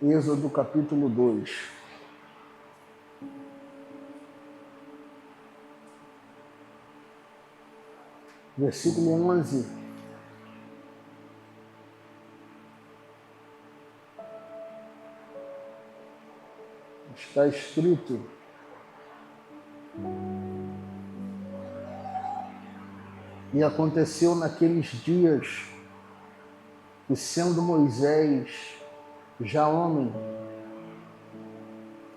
Êxodo capítulo 2. Versículo 11. Está escrito: e aconteceu naqueles dias que, sendo Moisés já homem,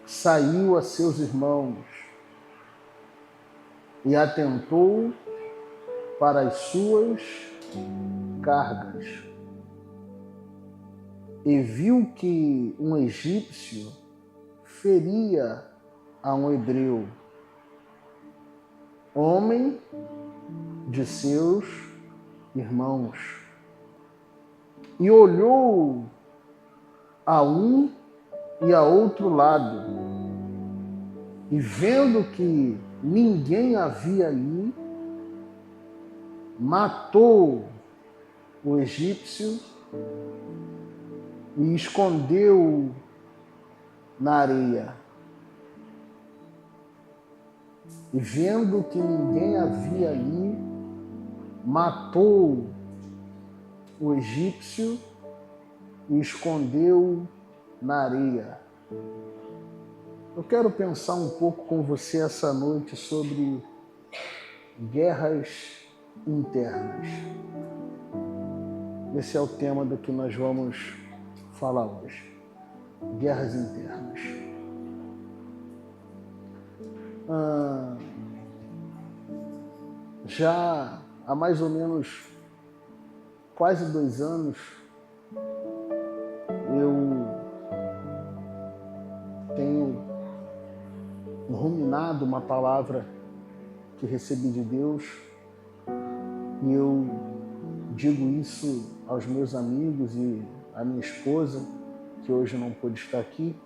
saiu a seus irmãos e atentou para as suas cargas, e viu que um egípcio feria a um hebreu, homem de seus irmãos, e olhou a um e a outro lado, e vendo que ninguém havia ali, matou o egípcio e escondeu na areia. E vendo que ninguém havia ali, matou o egípcio e escondeu na areia. Eu quero pensar um pouco com você essa noite sobre guerras internas. Esse é o tema do que nós vamos falar hoje. Guerras internas. Já há mais ou menos quase 2 anos, eu tenho ruminado uma palavra que recebi de Deus, e eu digo isso aos meus amigos e à minha esposa, que hoje não pôde estar aqui.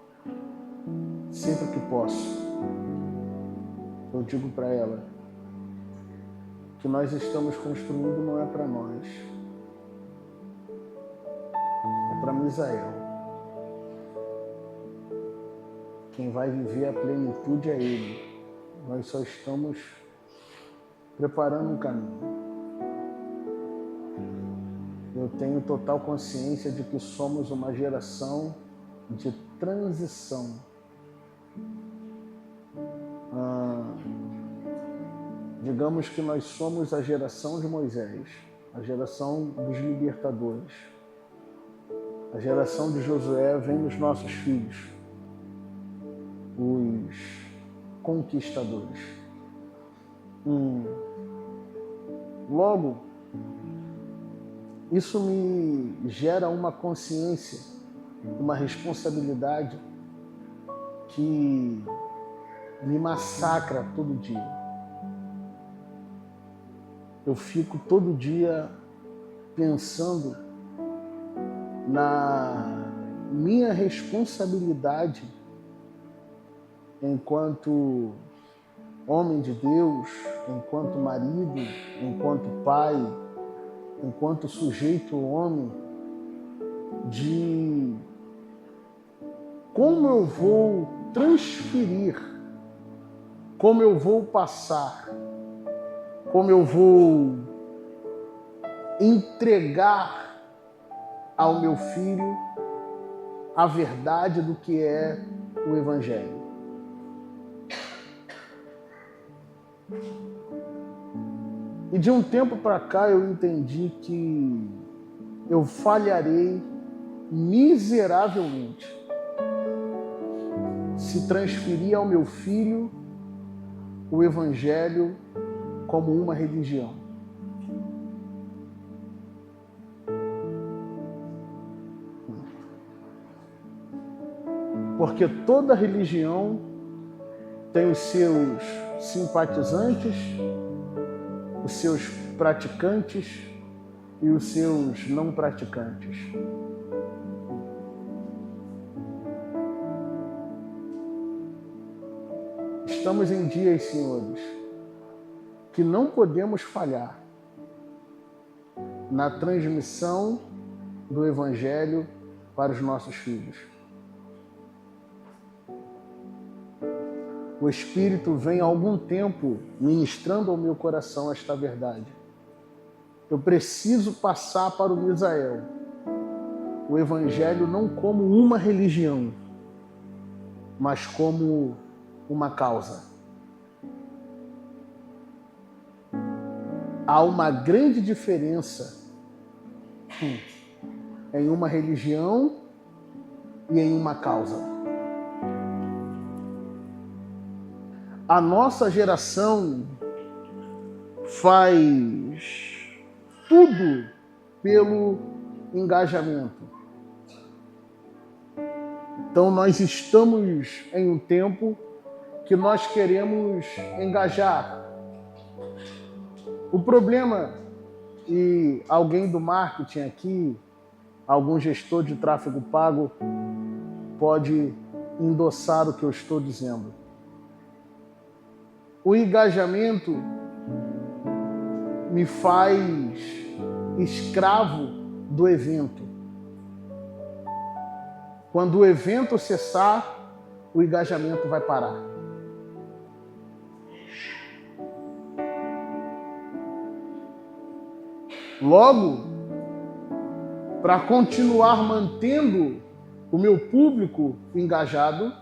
Sempre que posso, eu digo para ela que nós estamos construindo não é para nós, é para Misael. Quem vai viver a plenitude é ele. Nós só estamos preparando um caminho. Eu tenho total consciência de que somos uma geração de transição. Digamos que nós somos a geração de Moisés, a geração dos libertadores. A geração de Josué vem nos nossos filhos, os conquistadores. Logo, isso me gera uma consciência, uma responsabilidade que me massacra todo dia. Eu fico todo dia pensando na minha responsabilidade enquanto homem de Deus, enquanto marido, enquanto pai, enquanto sujeito homem, de como eu vou transferir, como eu vou passar, como eu vou entregar ao meu filho a verdade do que é o Evangelho. E de um tempo para cá eu entendi que eu falharei miseravelmente se transferir ao meu filho o Evangelho como uma religião. Porque toda religião tem os seus simpatizantes, os seus praticantes e os seus não praticantes. Estamos em dias, senhores, que não podemos falhar na transmissão do Evangelho para os nossos filhos. O Espírito vem há algum tempo ministrando ao meu coração esta verdade. Eu preciso passar para o Misael o Evangelho não como uma religião, mas como uma causa. Há uma grande diferença em uma religião e em uma causa. A nossa geração faz tudo pelo engajamento. Então nós estamos em um tempo que nós queremos engajar. O problema, e alguém do marketing aqui, algum gestor de tráfego pago, pode endossar o que eu estou dizendo. O engajamento me faz escravo do evento. Quando o evento cessar, o engajamento vai parar. Logo, para continuar mantendo o meu público engajado,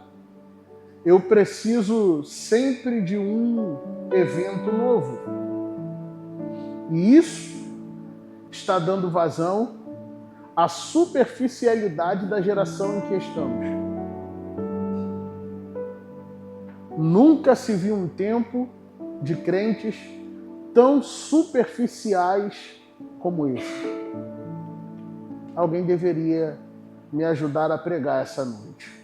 eu preciso sempre de um evento novo. E isso está dando vazão à superficialidade da geração em que estamos. Nunca se viu um tempo de crentes tão superficiais como esse. Alguém deveria me ajudar a pregar essa noite.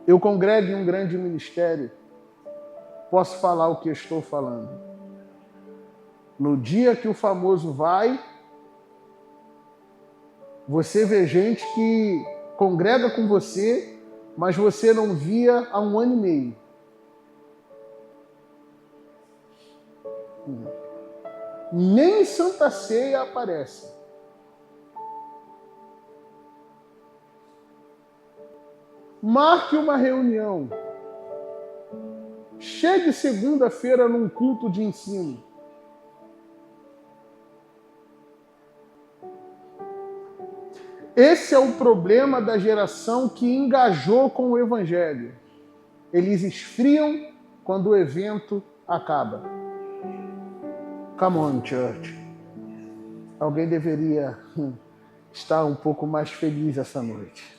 Eu congrego em um grande ministério, posso falar o que eu estou falando. No dia que o famoso vai, você vê gente que congrega com você, mas você não via há 1 ano e meio. Nem em Santa Ceia aparece. Marque uma reunião. Chegue segunda-feira num culto de ensino. Esse é o problema da geração que engajou com o Evangelho. Eles esfriam quando o evento acaba. Come on, church. Alguém deveria estar um pouco mais feliz essa noite.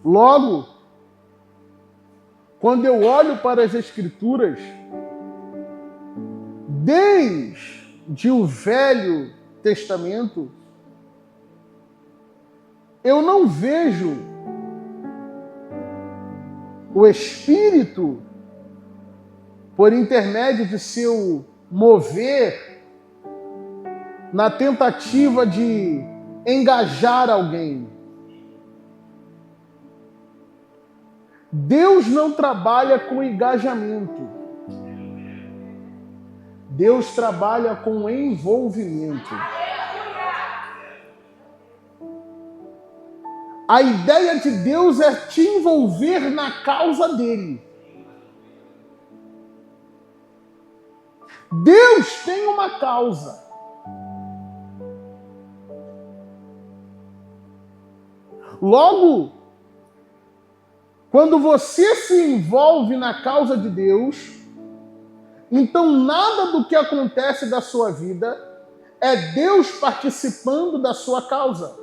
Logo, quando eu olho para as Escrituras, desde o Velho Testamento, eu não vejo o Espírito, por intermédio de seu mover, na tentativa de engajar alguém. Deus não trabalha com engajamento. Deus trabalha com envolvimento. A ideia de Deus é te envolver na causa dele. Deus tem uma causa. Logo, quando você se envolve na causa de Deus, então nada do que acontece da sua vida é Deus participando da sua causa.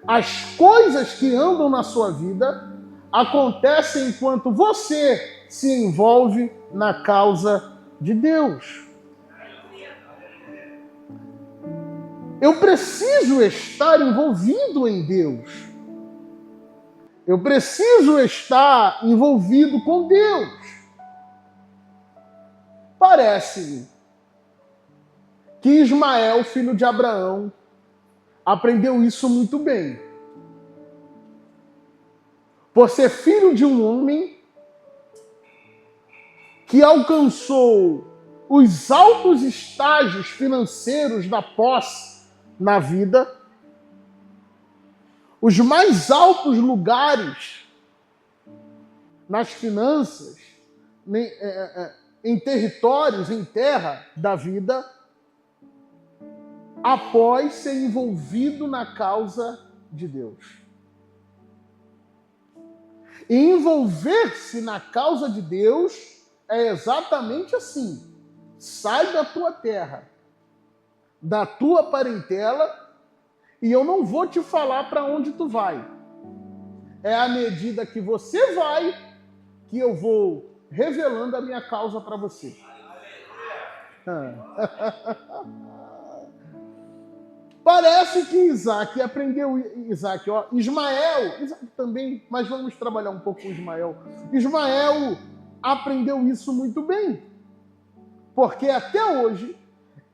As coisas que andam na sua vida acontecem enquanto você se envolve na causa de Deus. Eu preciso estar envolvido em Deus. Eu preciso estar envolvido com Deus. Parece-me que Ismael, filho de Abraão, aprendeu isso muito bem. Por ser filho de um homem que alcançou os altos estágios financeiros da posse na vida, os mais altos lugares nas finanças, em territórios, em terra da vida, após ser envolvido na causa de Deus. E envolver-se na causa de Deus é exatamente assim. Sai da tua terra, da tua parentela, e eu não vou te falar para onde tu vai. É à medida que você vai que eu vou revelando a minha causa para você. Parece que Isaac aprendeu, Isaac também, mas vamos trabalhar um pouco com Ismael. Ismael aprendeu isso muito bem, porque até hoje,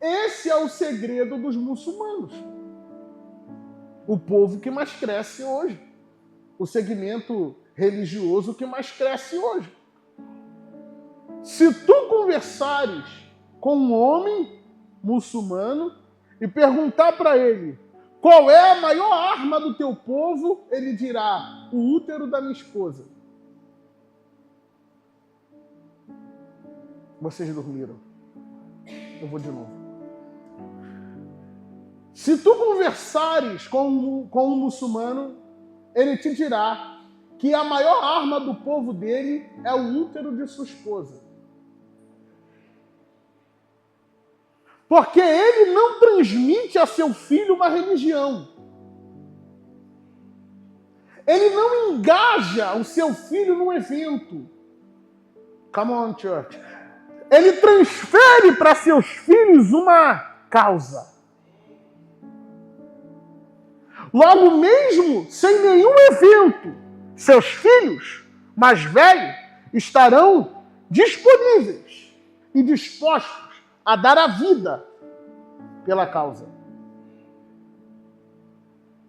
esse é o segredo dos muçulmanos. O povo que mais cresce hoje, o segmento religioso que mais cresce hoje. Se tu conversares com um homem muçulmano e perguntar para ele qual é a maior arma do teu povo, ele dirá: o útero da minha esposa. Vocês dormiram. Eu vou de novo. Se tu conversares com um muçulmano, ele te dirá que a maior arma do povo dele é o útero de sua esposa. Porque ele não transmite a seu filho uma religião. Ele não engaja o seu filho num evento. Come on, church. Ele transfere para seus filhos uma causa. Logo mesmo, sem nenhum evento, seus filhos mais velhos estarão disponíveis e dispostos a dar a vida pela causa.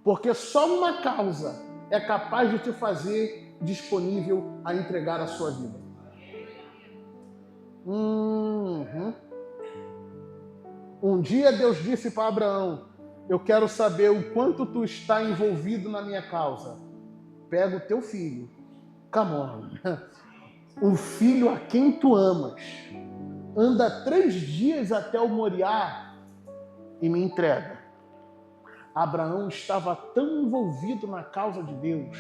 Porque só uma causa é capaz de te fazer disponível a entregar a sua vida. Um dia Deus disse para Abraão: eu quero saber o quanto tu está envolvido na minha causa. Pega o teu filho. Come on. O filho a quem tu amas. Anda 3 dias até o Moriá e me entrega. Abraão estava tão envolvido na causa de Deus.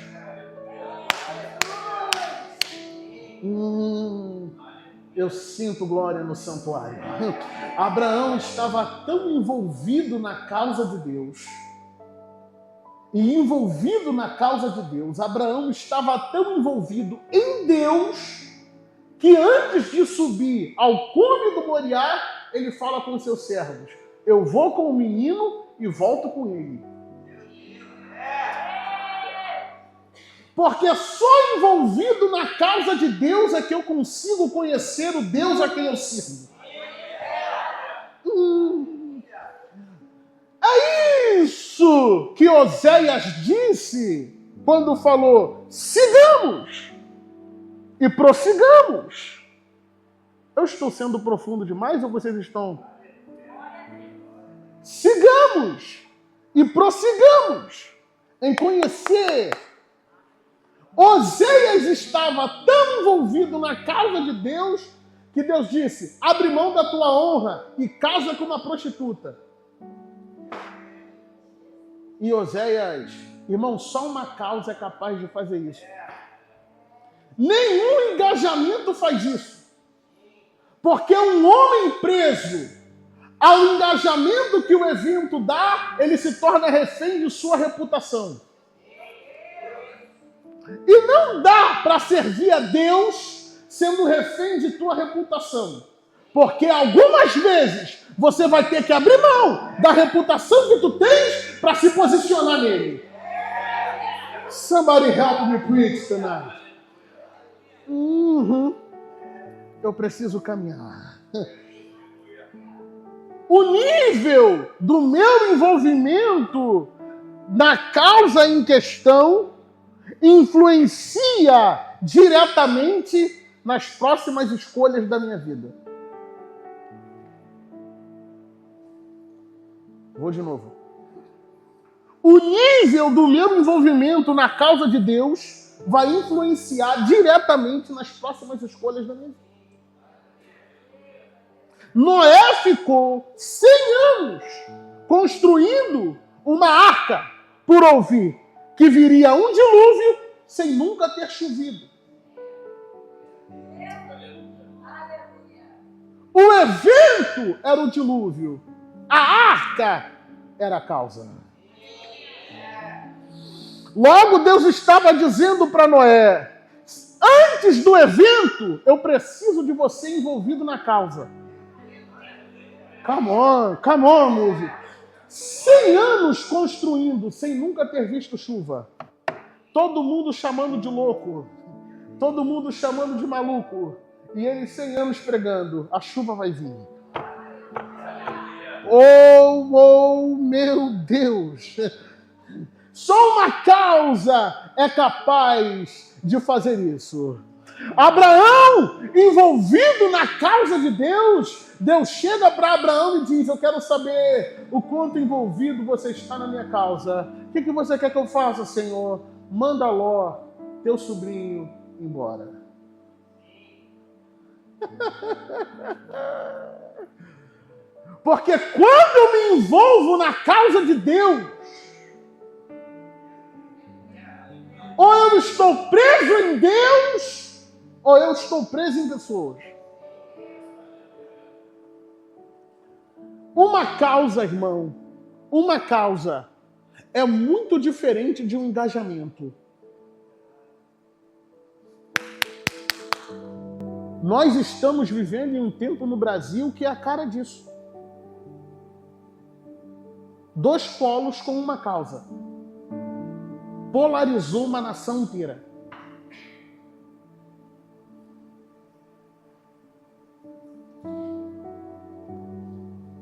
Eu sinto glória no santuário. Abraão estava tão envolvido na causa de Deus. E envolvido na causa de Deus, Abraão estava tão envolvido em Deus que antes de subir ao cume do Moriá, ele fala com seus servos: eu vou com o menino e volto com ele. Porque só envolvido na causa de Deus é que eu consigo conhecer o Deus a quem eu sirvo. É isso que Oséias disse quando falou: sigamos e prossigamos. Eu estou sendo profundo demais ou vocês estão? Sigamos e prossigamos em conhecer. Oséias estava tão envolvido na causa de Deus que Deus disse: abre mão da tua honra e casa com uma prostituta. E Oséias, irmão, só uma causa é capaz de fazer isso. Nenhum engajamento faz isso. Porque um homem preso ao engajamento que o evento dá, ele se torna refém de sua reputação. E não dá para servir a Deus sendo refém de tua reputação. Porque algumas vezes você vai ter que abrir mão da reputação que tu tens para se posicionar nele. Somebody help me preach tonight. Eu preciso caminhar. O nível do meu envolvimento na causa em questão influencia diretamente nas próximas escolhas da minha vida. Vou de novo. o nível do meu envolvimento na causa de Deus vai influenciar diretamente nas próximas escolhas da minha vida. Noé ficou 100 anos construindo uma arca por ouvir que viria um dilúvio sem nunca ter chovido. O evento era o dilúvio. A arca era a causa. Logo, Deus estava dizendo para Noé, antes do evento, eu preciso de você envolvido na causa. Come on, movie. 100 anos construindo, sem nunca ter visto chuva. Todo mundo chamando de louco. Todo mundo chamando de maluco. E ele 100 anos pregando, a chuva vai vir. Oh, meu Deus! Só uma causa é capaz de fazer isso. Abraão, envolvido na causa de Deus, Deus chega para Abraão e diz, eu quero saber o quanto envolvido você está na minha causa. O que você quer que eu faça, Senhor? Manda Ló, teu sobrinho, embora. Porque quando eu me envolvo na causa de Deus, ou eu estou preso em Deus, ou eu estou preso em pessoas. Uma causa, irmão, uma causa é muito diferente de um engajamento. Nós estamos vivendo em um tempo no Brasil que é a cara disso. 2 polos com uma causa. Polarizou uma nação inteira.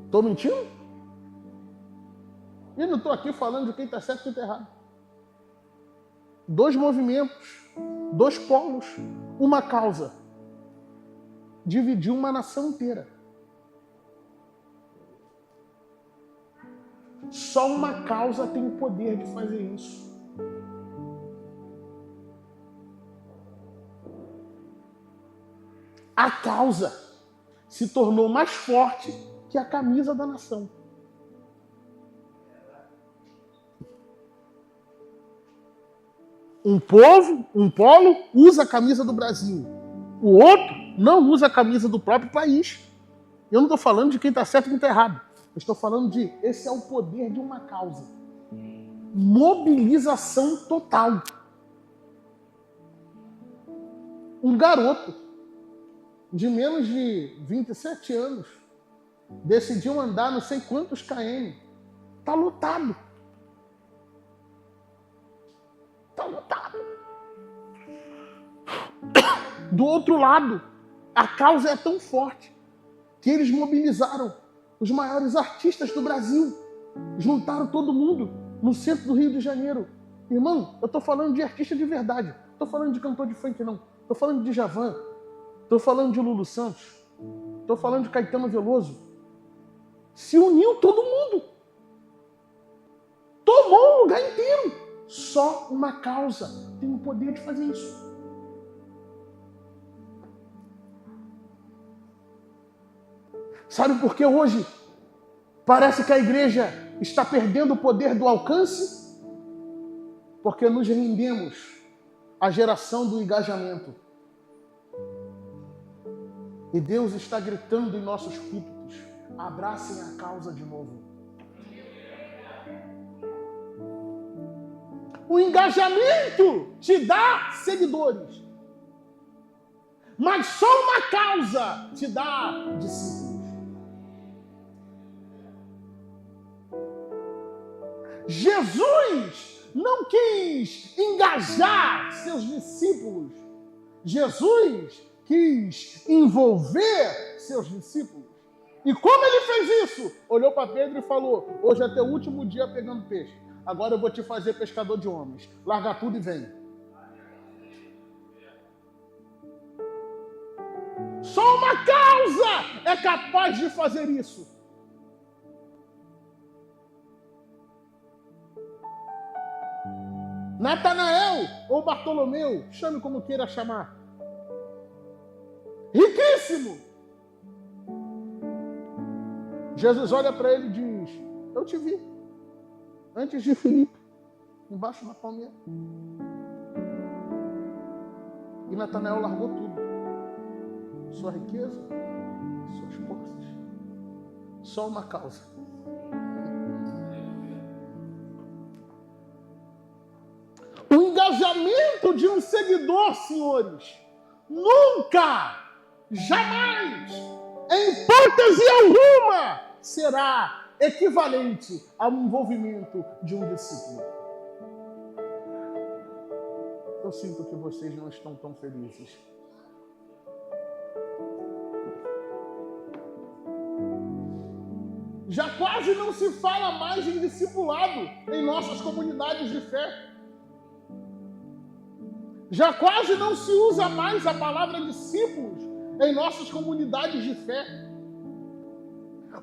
Estou mentindo? E não estou aqui falando de quem está certo e quem está errado. 2 movimentos, 2 polos, uma causa. Dividiu uma nação inteira. Só uma causa tem o poder de fazer isso. A causa se tornou mais forte que a camisa da nação. Um povo, um polo, usa a camisa do Brasil. O outro não usa a camisa do próprio país. Eu não estou falando de quem está certo e quem está errado. Eu estou falando de, esse é o poder de uma causa. Mobilização total. Um garoto de menos de 27 anos decidiu andar não sei quantos km. Está lotado. Está lotado. Do outro lado, a causa é tão forte que eles mobilizaram os maiores artistas do Brasil. Juntaram todo mundo no centro do Rio de Janeiro. Irmão, eu estou falando de artista de verdade. Não estou falando de cantor de funk, não. Estou falando de Djavan. Estou falando de Lulu Santos. Estou falando de Caetano Veloso. Se uniu todo mundo. Tomou o lugar inteiro. Só uma causa tem o poder de fazer isso. Sabe por que hoje parece que a igreja está perdendo o poder do alcance? Porque nos rendemos à geração do engajamento. E Deus está gritando em nossos púlpitos: abracem a causa de novo. O engajamento te dá seguidores. Mas só uma causa te dá discípulos. Jesus não quis engajar seus discípulos. Jesus quis envolver seus discípulos. E como ele fez isso? Olhou para Pedro e falou: hoje é teu último dia pegando peixe. Agora eu vou te fazer pescador de homens. Larga tudo e vem. Só uma causa é capaz de fazer isso. Natanael ou Bartolomeu, chame como queira chamar. Riquíssimo. Jesus olha para ele e diz: eu te vi antes de Filipe, embaixo na palmeira. E Natanael largou tudo. Sua riqueza, suas forças. Só uma causa. O engajamento de um seguidor, senhores, nunca, jamais, em hipótese alguma, será equivalente ao envolvimento de um discípulo. Eu sinto que vocês não estão tão felizes. Já quase não se fala mais em discipulado em nossas comunidades de fé. Já quase não se usa mais a palavra discípulos em nossas comunidades de fé.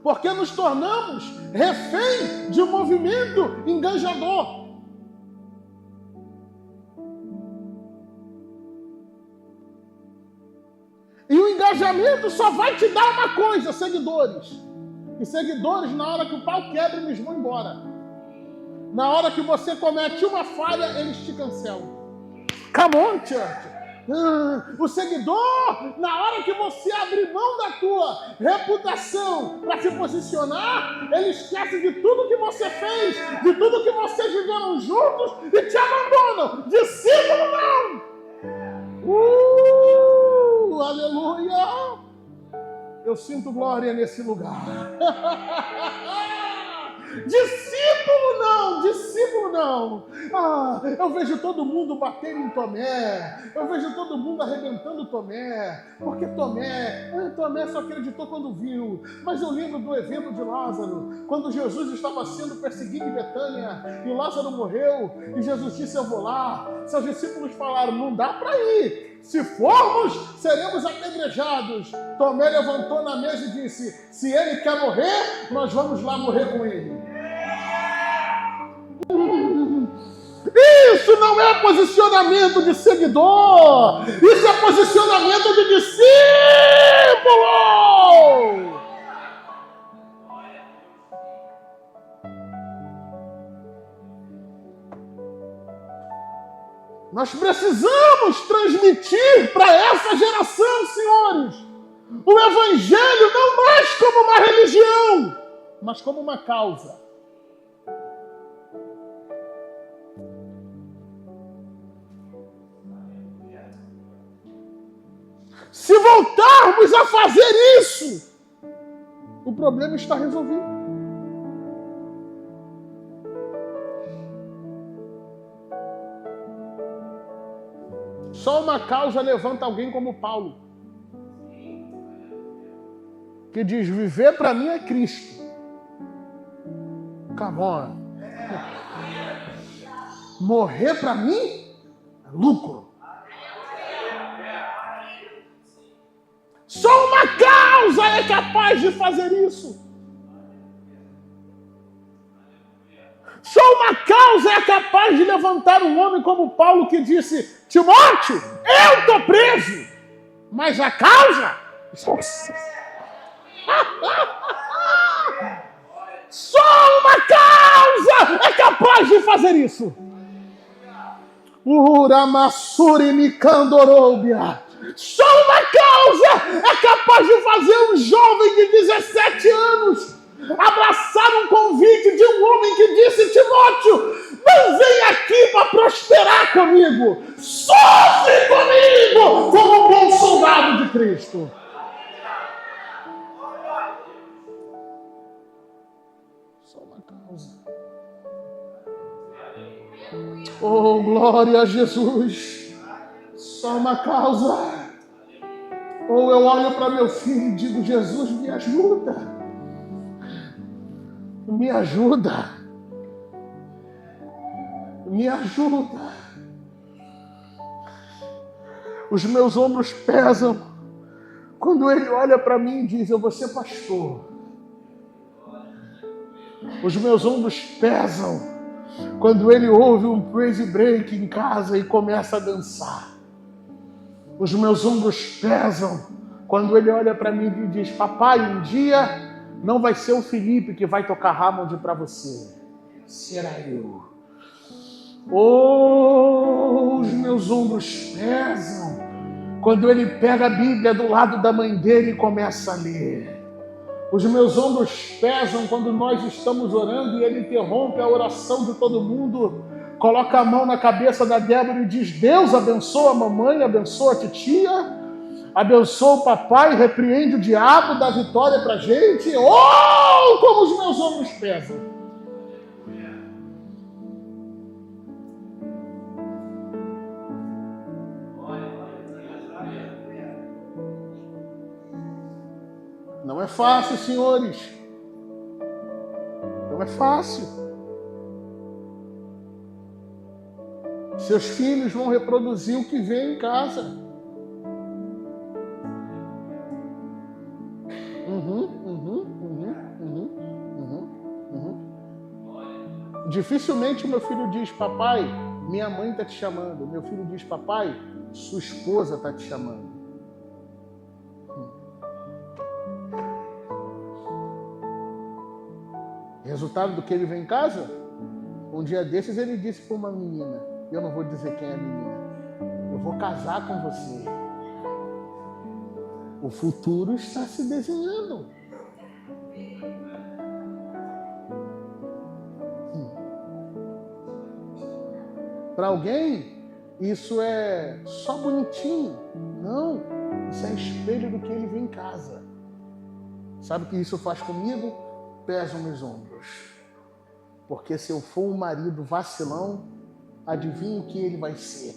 Porque nos tornamos refém de um movimento engajador. E o engajamento só vai te dar uma coisa, seguidores. E seguidores, na hora que o pau quebra, eles vão embora. Na hora que você comete uma falha, eles te cancelam. Come on, church. O seguidor, na hora que você abrir mão da tua reputação para se posicionar, ele esquece de tudo que você fez, de tudo que vocês viveram juntos e te abandonam. Discípulo não! Aleluia! Eu sinto glória nesse lugar. Discípulo não. Eu vejo todo mundo bater em Tomé. Eu vejo todo mundo arrebentando Tomé. Porque Tomé só acreditou quando viu. Mas eu lembro do evento de Lázaro, quando Jesus estava sendo perseguido em Betânia e Lázaro morreu. E Jesus disse: eu vou lá. Seus discípulos falaram: não dá para ir. Se formos, seremos apedrejados. Tomé levantou na mesa e disse: se ele quer morrer, nós vamos lá morrer com ele. Isso não é posicionamento de seguidor. Isso é posicionamento de discípulo. Nós precisamos transmitir para essa geração, senhores, o Evangelho não mais como uma religião, mas como uma causa. Se voltarmos a fazer isso, o problema está resolvido. Só uma causa levanta alguém como Paulo, que diz: viver para mim é Cristo. Come on. Morrer para mim é lucro. Só uma causa é capaz de fazer isso. Só uma causa é capaz de levantar um homem como Paulo, que disse: Timóteo, eu estou preso, mas a causa... Só uma causa é capaz de fazer isso. Uramassuri Mikandorobia. Só uma causa é capaz de fazer um jovem de 17 anos abraçar um convite de um homem que disse: Timóteo, não vem aqui para prosperar comigo, sofre comigo como um bom soldado de Cristo. Só uma causa. Oh, glória a Jesus. Só uma causa. Ou eu olho para meu filho e digo: Jesus, me ajuda. Me ajuda. Me ajuda. Os meus ombros pesam quando ele olha para mim e diz: eu vou ser pastor. Os meus ombros pesam quando ele ouve um praise break em casa e começa a dançar. Os meus ombros pesam quando ele olha para mim e diz: papai, um dia não vai ser o Felipe que vai tocar Hammond para você, será eu. Oh, os meus ombros pesam quando ele pega a Bíblia do lado da mãe dele e começa a ler. Os meus ombros pesam quando nós estamos orando e ele interrompe a oração de todo mundo, coloca a mão na cabeça da Débora e diz: Deus abençoa a mamãe, abençoa a titia, abençoa o papai, repreende o diabo, dá vitória pra gente. Oh, como os meus ombros pesam. Não é fácil, senhores. Não é fácil. Seus filhos vão reproduzir o que vem em casa. Dificilmente o meu filho diz: papai, minha mãe está te chamando. Meu filho diz: papai, sua esposa está te chamando. Resultado do que ele vê em casa? Um dia desses ele disse para uma menina, eu não vou dizer quem é a menina, eu vou casar com você. O futuro está se desenhando. Para alguém, isso é só bonitinho. Não, isso é espelho do que ele vê em casa. Sabe o que isso faz comigo? Pesam meus ombros. Porque se eu for um marido vacilão, adivinha o que ele vai ser?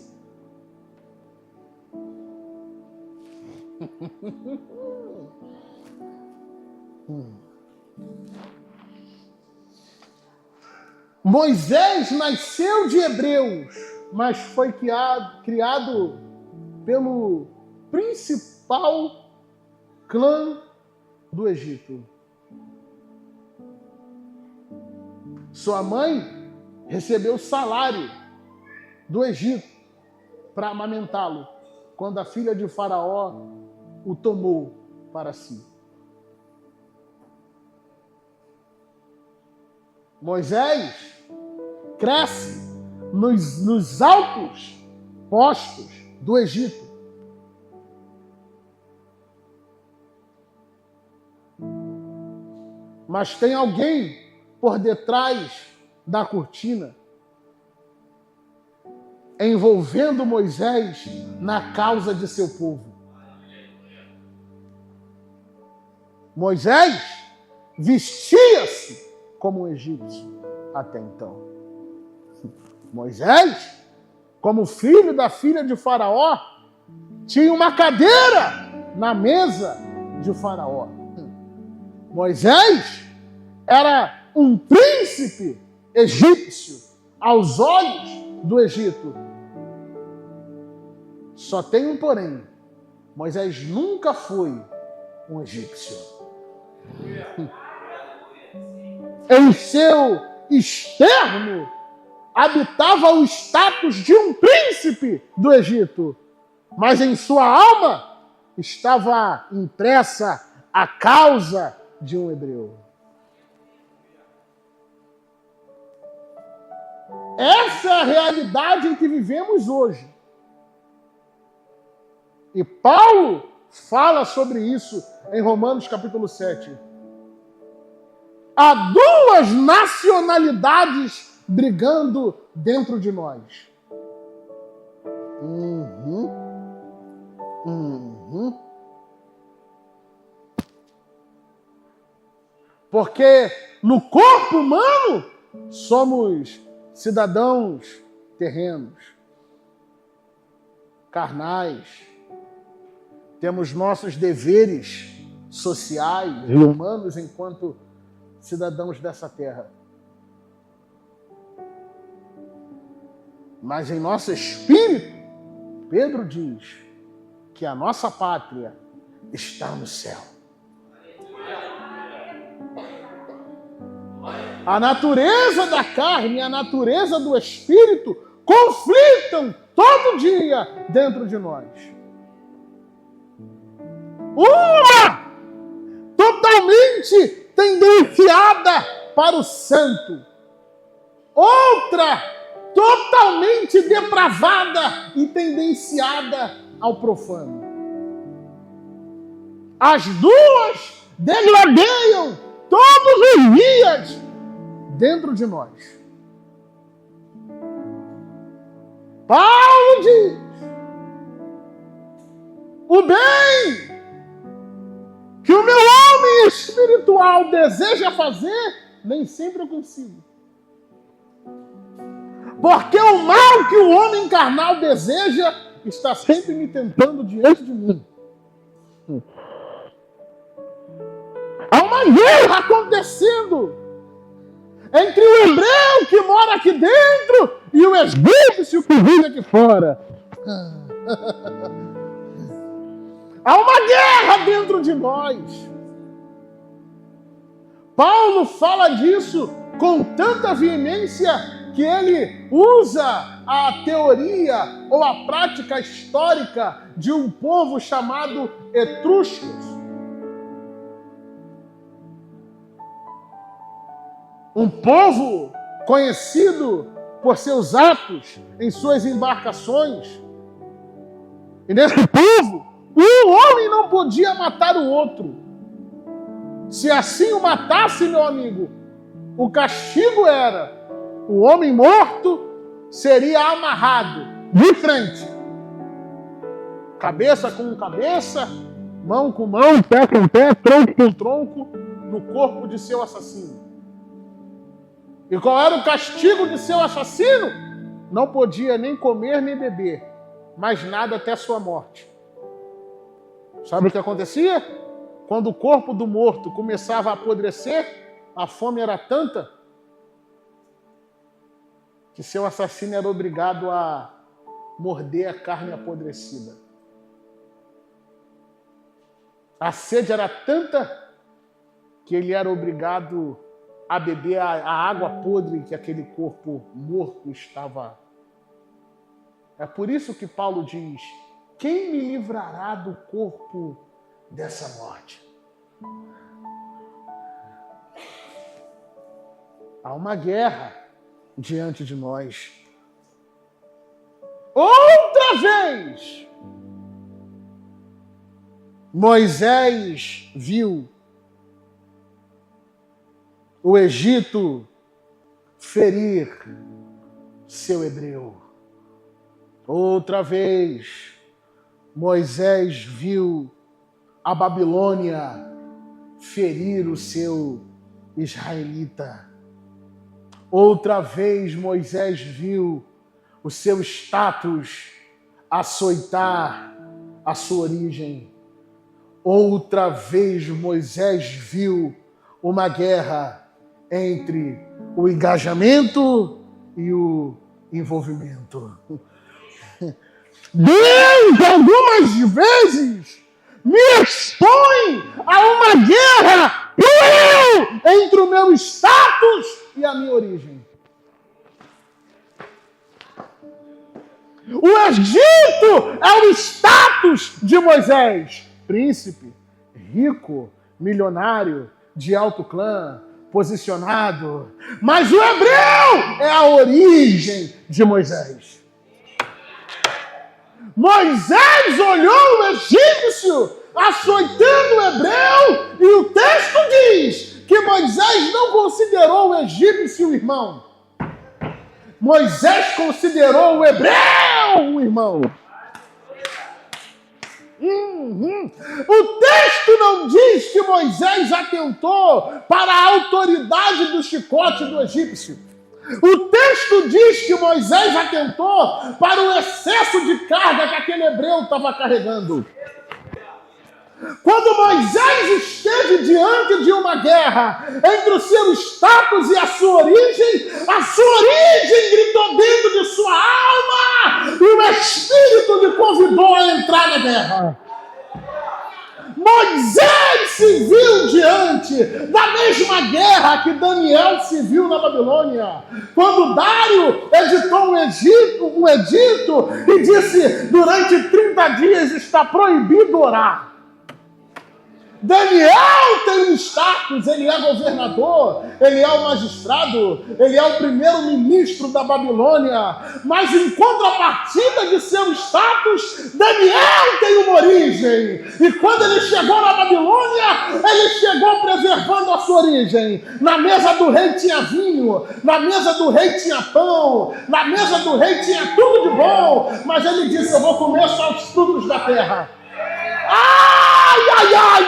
Moisés nasceu de hebreus, mas foi criado pelo principal clã do Egito. Sua mãe recebeu salário do Egito para amamentá-lo, quando a filha de Faraó o tomou para si. Moisés cresce nos altos postos do Egito. Mas tem alguém por detrás da cortina, envolvendo Moisés na causa de seu povo. Moisés vestia-se como um egípcio até então. Moisés, como filho da filha de Faraó, tinha uma cadeira na mesa de Faraó. Moisés era um príncipe egípcio aos olhos do Egito. Só tem um porém: Moisés nunca foi um egípcio. Em seu externo habitava o status de um príncipe do Egito, mas em sua alma estava impressa a causa de um hebreu. Essa é a realidade em que vivemos hoje. E Paulo fala sobre isso em Romanos capítulo 7. Há duas nacionalidades brigando dentro de nós. Porque no corpo humano somos cidadãos terrenos, carnais, temos nossos deveres sociais e humanos enquanto cidadãos dessa terra. Mas em nosso espírito, Pedro diz que a nossa pátria está no céu. A natureza da carne e a natureza do espírito conflitam todo dia dentro de nós. Uma totalmente tendenciada para o santo. Outra totalmente depravada e tendenciada ao profano. As duas degradeiam todos os dias dentro de nós. Paulo diz: o bem que o meu homem espiritual deseja fazer, nem sempre eu consigo. Porque o mal que o homem carnal deseja está sempre me tentando diante de mim. Há uma guerra acontecendo entre o hebreu que mora aqui dentro e o egípcio que vive aqui fora. Há uma guerra dentro de nós. Paulo fala disso com tanta veemência que ele usa a teoria ou a prática histórica de um povo chamado etruscos. Um povo conhecido por seus atos em suas embarcações. E nesse povo, um homem não podia matar o outro. Se assim o matasse, meu amigo, o castigo era: o homem morto seria amarrado de frente. Cabeça com cabeça, mão com mão, pé com pé, tronco com tronco, no corpo de seu assassino. E qual era o castigo de seu assassino? Não podia nem comer nem beber, mais nada até sua morte. Sabe o que acontecia? Quando o corpo do morto começava a apodrecer, a fome era tanta que seu assassino era obrigado a morder a carne apodrecida. A sede era tanta que ele era obrigado a beber a água podre que aquele corpo morto estava. É por isso que Paulo diz: quem me livrará do corpo dessa morte? Há uma guerra diante de nós. Outra vez, Moisés viu o Egito ferir seu hebreu. Outra vez, Moisés viu a Babilônia ferir o seu israelita. Outra vez, Moisés viu o seu status açoitar a sua origem. Outra vez, Moisés viu uma guerra entre o engajamento e o envolvimento. Deus, algumas vezes, me expõe a uma guerra cruel entre o meu status e a minha origem. O Egito é o status de Moisés: príncipe, rico, milionário, de alto clã, posicionado. Mas o hebreu é a origem de Moisés. Moisés olhou o egípcio açoitando o hebreu e o texto diz que Moisés não considerou o egípcio um irmão. Moisés considerou o hebreu um irmão. O texto não diz que Moisés atentou para a autoridade do chicote do egípcio. O texto diz que Moisés atentou para o excesso de carga que aquele hebreu estava carregando. Quando Moisés esteve diante de uma guerra entre o seu status e a sua origem gritou dentro de sua alma e o Espírito lhe convidou a entrar na guerra. Moisés se viu diante da mesma guerra que Daniel se viu na Babilônia. Quando Dário editou um edito e disse: durante 30 dias está proibido orar. Daniel tem um status, ele é governador, ele é o magistrado, ele é o primeiro-ministro da Babilônia, mas em contrapartida de seu status, Daniel tem uma origem, e quando ele chegou na Babilônia, ele chegou preservando a sua origem. Na mesa do rei tinha vinho, na mesa do rei tinha pão, na mesa do rei tinha tudo de bom, mas ele disse: eu vou comer só os frutos da terra.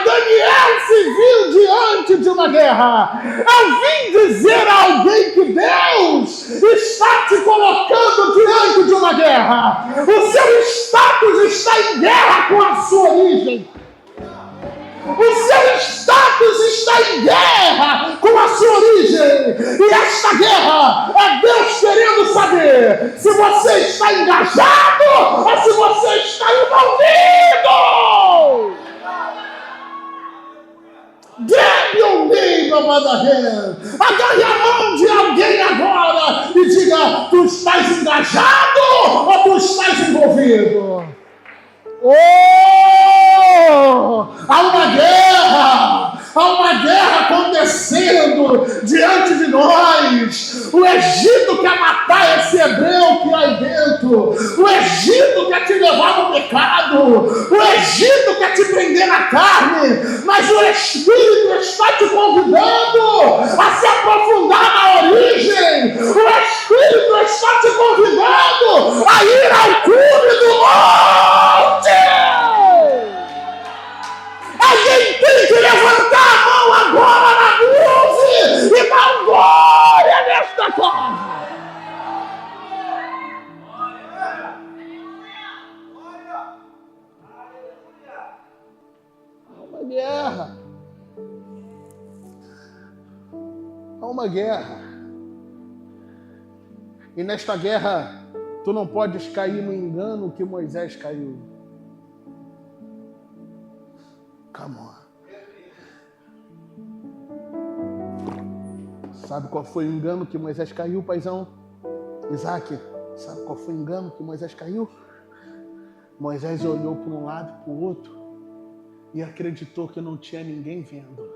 Daniel se viu diante de uma guerra. Eu vim dizer a alguém que Deus está te colocando diante de uma guerra. O seu status está em guerra com a sua origem. O seu status está em guerra com a sua origem. E esta guerra é Deus querendo saber se você está engajado ou se você está envolvido. Grab your neighbor by the hand. Agarre a mão de alguém agora e diga: tu estás engajado ou tu estás envolvido? Há uma guerra acontecendo diante de nós. O Egito quer matar esse hebreu que há aí dentro. O Egito quer te levar no pecado. O Egito quer te prender na carne. Mas o Espírito está te convidando a se aprofundar na origem. O Espírito está te convidando a ir ao cume do monte. Alguém tem que levantar a mão agora na luz e dar glória nesta casa. Há uma guerra. Há uma guerra. E nesta guerra, tu não podes cair no engano que Moisés caiu. Come on. Sabe qual foi o engano que Moisés caiu, paizão? Isaac, sabe qual foi o engano que Moisés caiu? Moisés olhou para um lado e para o outro e acreditou que não tinha ninguém vendo.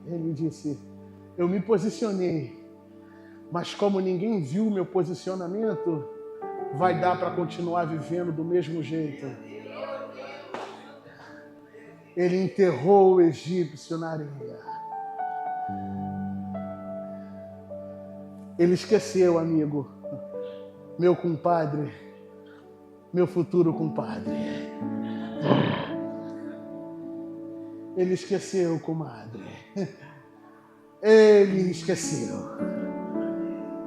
Ele disse: eu me posicionei, mas como ninguém viu o meu posicionamento, vai dar para continuar vivendo do mesmo jeito. Ele enterrou o egípcio na areia. Ele esqueceu, amigo, meu compadre, meu futuro compadre. Ele esqueceu, comadre. Ele esqueceu.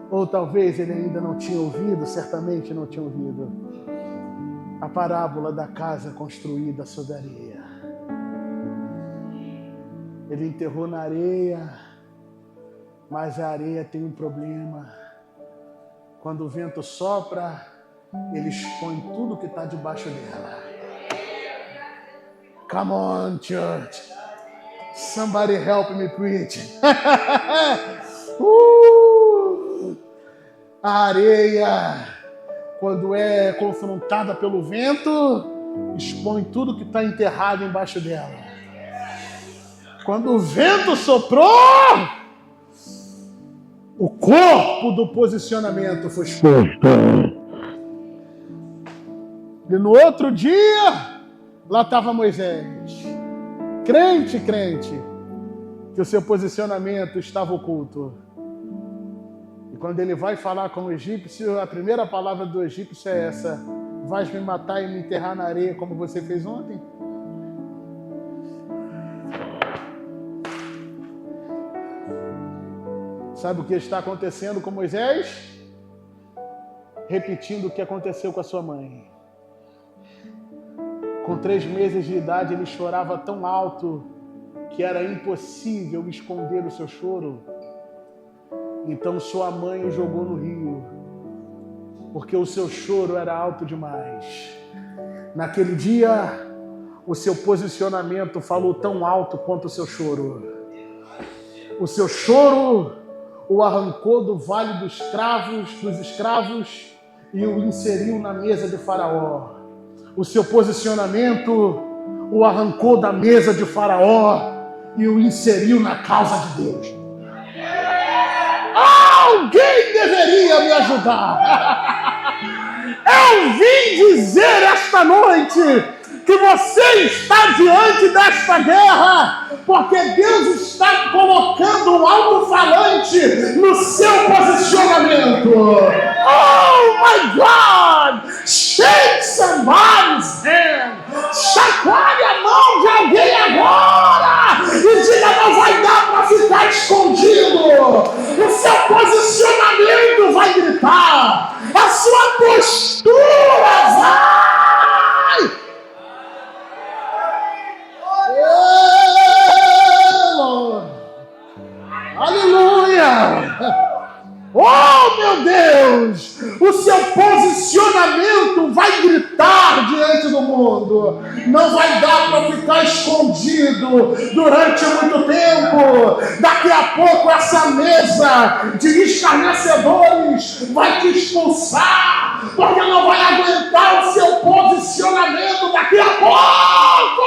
Ou talvez ele ainda não tinha ouvido, certamente não tinha ouvido, a parábola da casa construída sobre areia. Ele enterrou na areia, mas a areia tem um problema. Quando o vento sopra, ele expõe tudo que está debaixo dela. Come on, church. Somebody help me preach. A areia, quando é confrontada pelo vento, expõe tudo que está enterrado embaixo dela. Quando o vento soprou, o corpo do posicionamento foi exposto. E no outro dia, lá estava Moisés, crente, que o seu posicionamento estava oculto. E quando ele vai falar com o egípcio, a primeira palavra do egípcio é essa: vais me matar e me enterrar na areia como você fez ontem? Sabe o que está acontecendo com Moisés? Repetindo o que aconteceu com a sua mãe. Com 3 meses de idade, ele chorava tão alto que era impossível esconder o seu choro. Então sua mãe o jogou no rio. porque o seu choro era alto demais. Naquele dia, o seu posicionamento falou tão alto quanto o seu choro. O seu choro o arrancou do vale dos escravos e o inseriu na mesa de Faraó. O seu posicionamento o arrancou da mesa de Faraó e o inseriu na causa de Deus. Alguém deveria me ajudar. Eu vim dizer esta noite que você está diante desta guerra porque Deus está colocando um alto-falante no seu posicionamento. Oh my God! Shake somebody's hand! Chacoalhe a mão de alguém agora e diga: não vai dar para ficar escondido. O seu posicionamento vai gritar. A sua postura vai. Aleluia! Oh, meu Deus! O seu posicionamento vai gritar diante do mundo. Não vai dar para ficar escondido durante muito tempo. Daqui a pouco essa mesa de escarnecedores vai te expulsar, porque não vai aguentar o seu posicionamento daqui a pouco.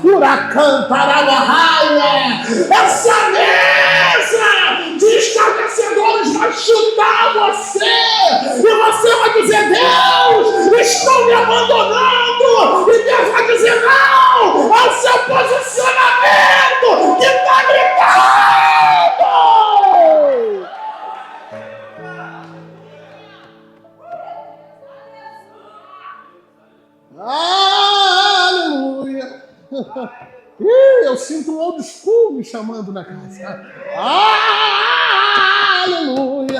Furacão, Tarabahaya, essa mesa de escarnecedores vai chutar você, e você vai dizer: Deus, estão me abandonando, e Deus vai dizer: não, é o seu posicionamento que está gritando. Aleluia. Eu sinto um old school me chamando na casa. Aleluia!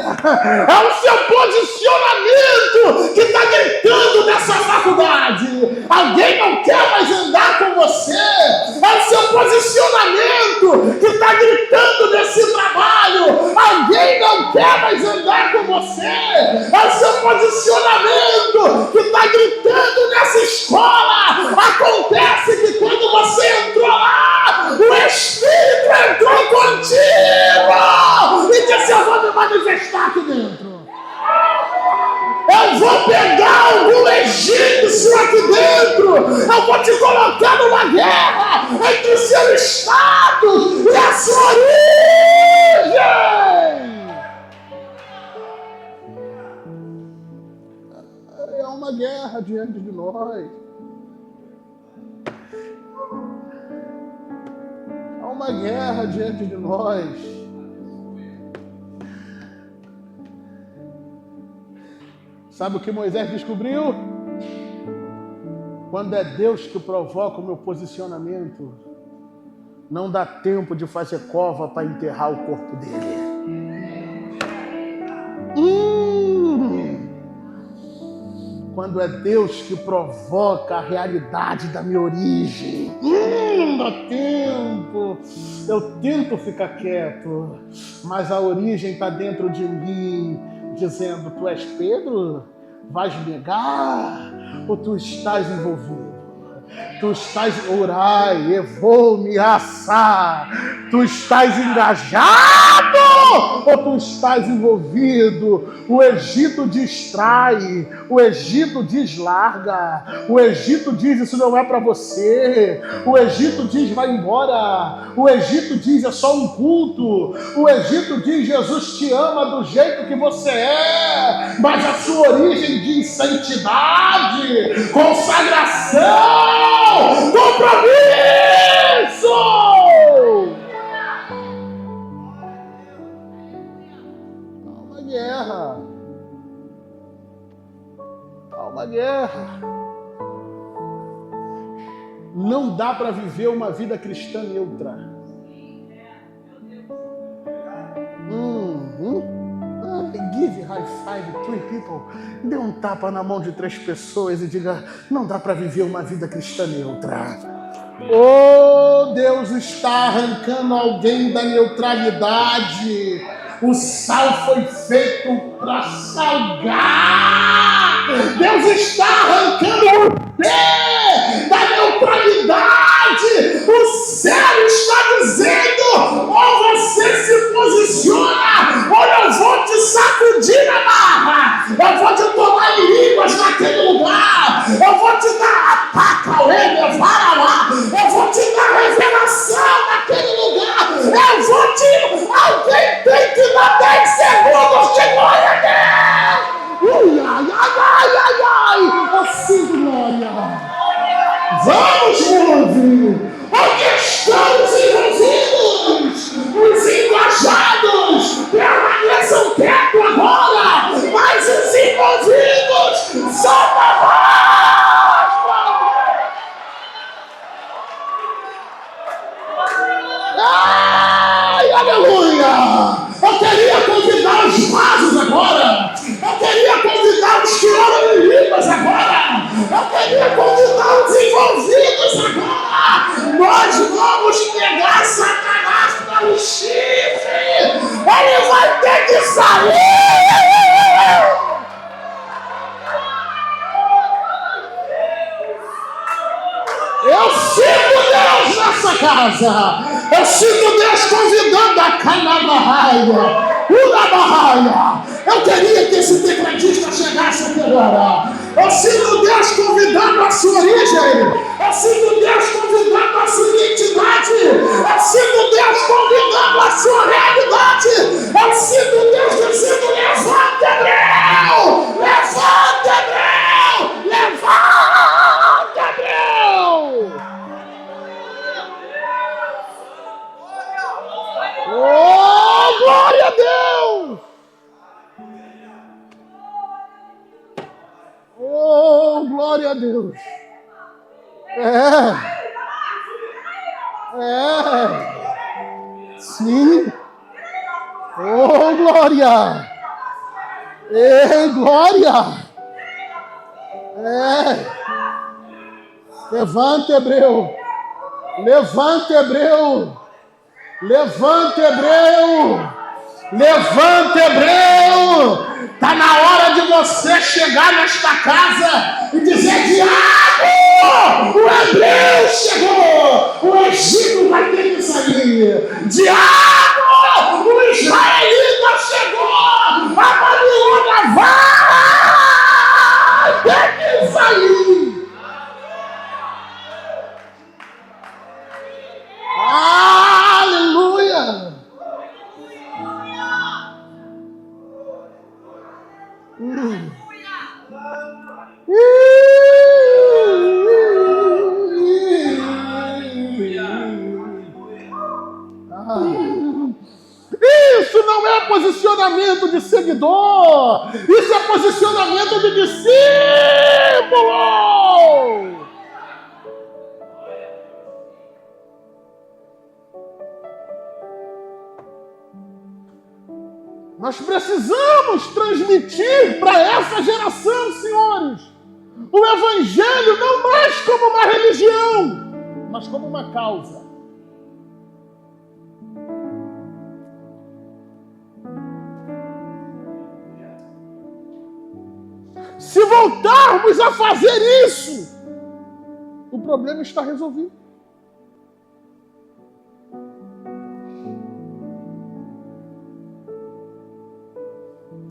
É o seu posicionamento que está gritando nessa faculdade. Alguém não quer mais andar com você. É o seu posicionamento que está gritando nesse trabalho. Alguém não quer mais andar com você. É o seu posicionamento que está gritando nessa escola. Acontece que quando você entrou lá, o Espírito entrou contigo e disse: eu vou me manifestar aqui dentro. Eu vou pegar algum egípcio aqui dentro. Eu vou te colocar numa guerra entre o seu status e a sua origem. É uma guerra diante de nós. Há uma guerra diante de nós. Sabe o que Moisés descobriu? Quando é Deus que provoca o meu posicionamento, não dá tempo de fazer cova para enterrar o corpo dele. Quando é Deus que provoca a realidade da minha origem, dá tempo. Eu tento ficar quieto, mas a origem está dentro de mim, dizendo: tu és Pedro? Vais negar? Ou tu estás envolvido? Tu estás orai, eu vou me assar. Tu estás engajado ou tu estás envolvido? O Egito distrai, o Egito diz larga, o Egito diz isso não é para você, o Egito diz vai embora, o Egito diz é só um culto, o Egito diz Jesus te ama do jeito que você é, mas a sua origem diz santidade, consagração, compromisso. Há uma guerra. Não dá para viver uma vida cristã neutra. Give high five to 3 people. Dê um tapa na mão de 3 pessoas e diga: não dá para viver uma vida cristã neutra. Oh, Deus está arrancando alguém da neutralidade O sal foi feito para salgar. Deus está arrancando você da neutralidade. O céu está dizendo: ou você se posiciona, ou eu vou te sacudir na barra. Eu vou te tomar em línguas naquele lugar. Eu vou te dar a paca, o lá. Eu vou te dar revelação naquele lugar. Eu vou te... Alguém tem que dar 10 segundos de glória a Deus. Ai. Assim, glória. Vamos, povo. Onde estão os envolvidos? Os engajados permaneçam quietos agora. Mas os envolvidos são da voz. Ai, aleluia! Eu queria convidar os vasos agora. Eu queria convidar os que oram em línguas agora. Eu queria convidar os envolvidos agora. Nós vamos pegar Satanás pelo chifre. Ele vai ter que sair. Eu sinto Deus nessa casa. Eu sinto Deus convidando a Canabarraia, Urabarraia. Eu queria que esse tecladista chegasse aqui agora. Eu sinto Deus convidando a sua origem. Eu sinto Deus convidando a sua identidade. Eu sinto Deus convidando a sua realidade. Eu sinto Deus dizendo: levanta, Hebreu! Levanta, Hebreu! Levanta, Hebreu! Oh, glória a Deus! Oh, glória a Deus! Sim! Oh, glória! Glória! Levanta, Hebreu! Levanta, Hebreu! Levanta, Hebreu! Levanta, Hebreu! Está na hora de você chegar nesta casa e dizer: diabo! O Hebreu chegou! O Egito vai ter que sair! Diabo! O israelita chegou! A Babilônia vai ter que sair! Aleluia! Isso não é posicionamento de seguidor, isso é posicionamento de discípulo. Nós precisamos transmitir para essa geração, senhores, o Evangelho não mais como uma religião, mas como uma causa. Se voltarmos a fazer isso, o problema está resolvido.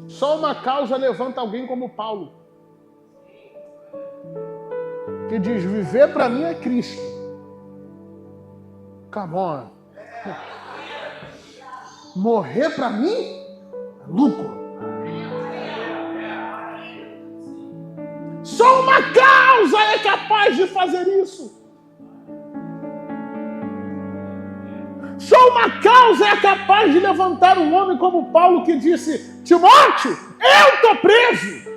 Só uma causa levanta alguém como Paulo, que diz: viver para mim é Cristo. Come on. Morrer para mim é lucro. Só uma causa é capaz de fazer isso. Só uma causa é capaz de levantar um homem como Paulo, que disse: Timóteo, eu estou preso,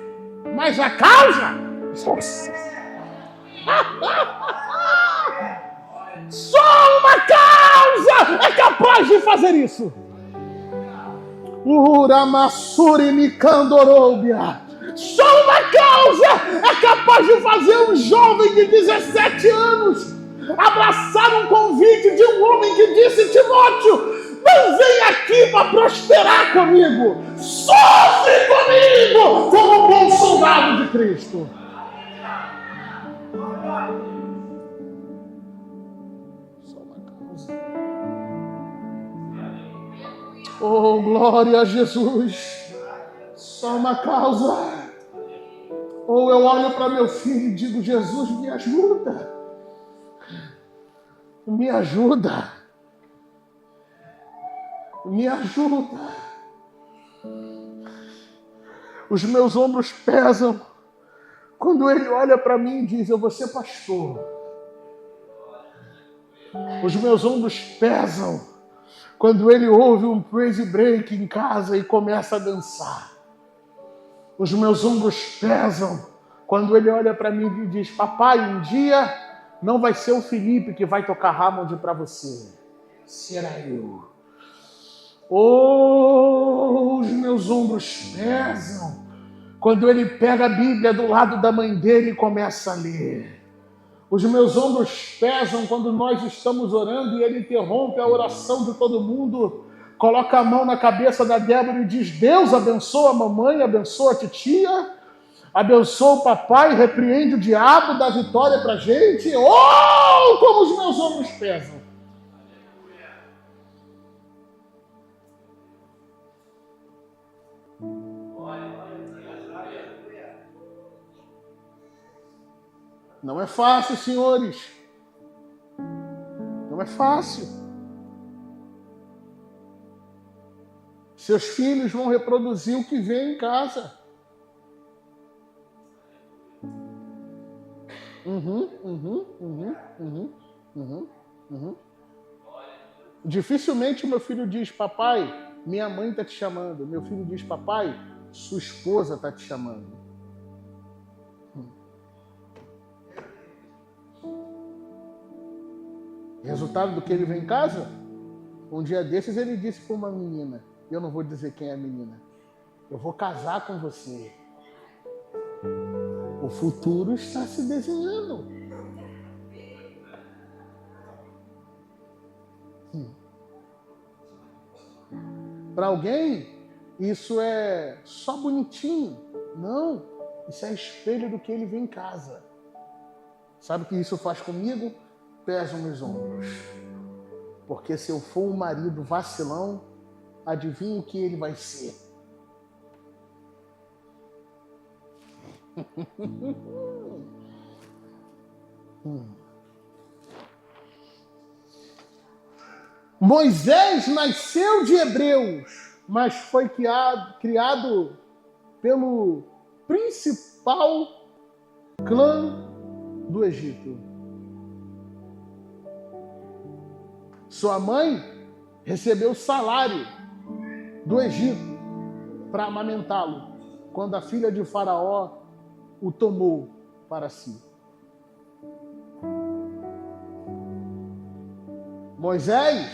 mas a causa... Só uma causa é capaz de fazer isso. Uramassuri Mikandorobia. Só uma causa é capaz de fazer um jovem de 17 anos abraçar um convite de um homem que disse: Timóteo, não vem aqui aqui para prosperar comigo. Sofre comigo como um bom soldado de Cristo. Só uma causa. Oh, glória a Jesus. Só uma causa. Ou eu olho para meu filho e digo, Jesus, me ajuda. Me ajuda. Me ajuda. Os meus ombros pesam quando ele olha para mim e diz, eu vou ser pastor. Os meus ombros pesam quando ele ouve um praise break em casa e começa a dançar. Os meus ombros pesam quando ele olha para mim e diz, papai, um dia não vai ser o Felipe que vai tocar Hammond para você. Será eu. Oh, os meus ombros pesam quando ele pega a Bíblia do lado da mãe dele e começa a ler. Os meus ombros pesam quando nós estamos orando e ele interrompe a oração de todo mundo, coloca a mão na cabeça da Débora e diz, Deus abençoa a mamãe, abençoa a titia, abençoa o papai, repreende o diabo, dá vitória pra gente. Oh, como os meus ombros pesam. Não é fácil, senhores. Não é fácil. Seus filhos vão reproduzir o que vem em casa. Dificilmente meu filho diz, papai, minha mãe está te chamando. Meu filho diz, papai, sua esposa está te chamando. Resultado do que ele vem em casa? Um dia desses ele disse para uma menina, eu não vou dizer quem é a menina, eu vou casar com você. O futuro está se desenhando. Para alguém, isso é só bonitinho. Não, isso é espelho do que ele vê em casa. Sabe o que isso faz comigo? Pesam meus ombros. Porque se eu for um marido vacilão, adivinha o que ele vai ser? Moisés nasceu de hebreus, mas foi criado pelo principal clã do Egito. Sua mãe recebeu salário do Egito para amamentá-lo, quando a filha de Faraó o tomou para si. Moisés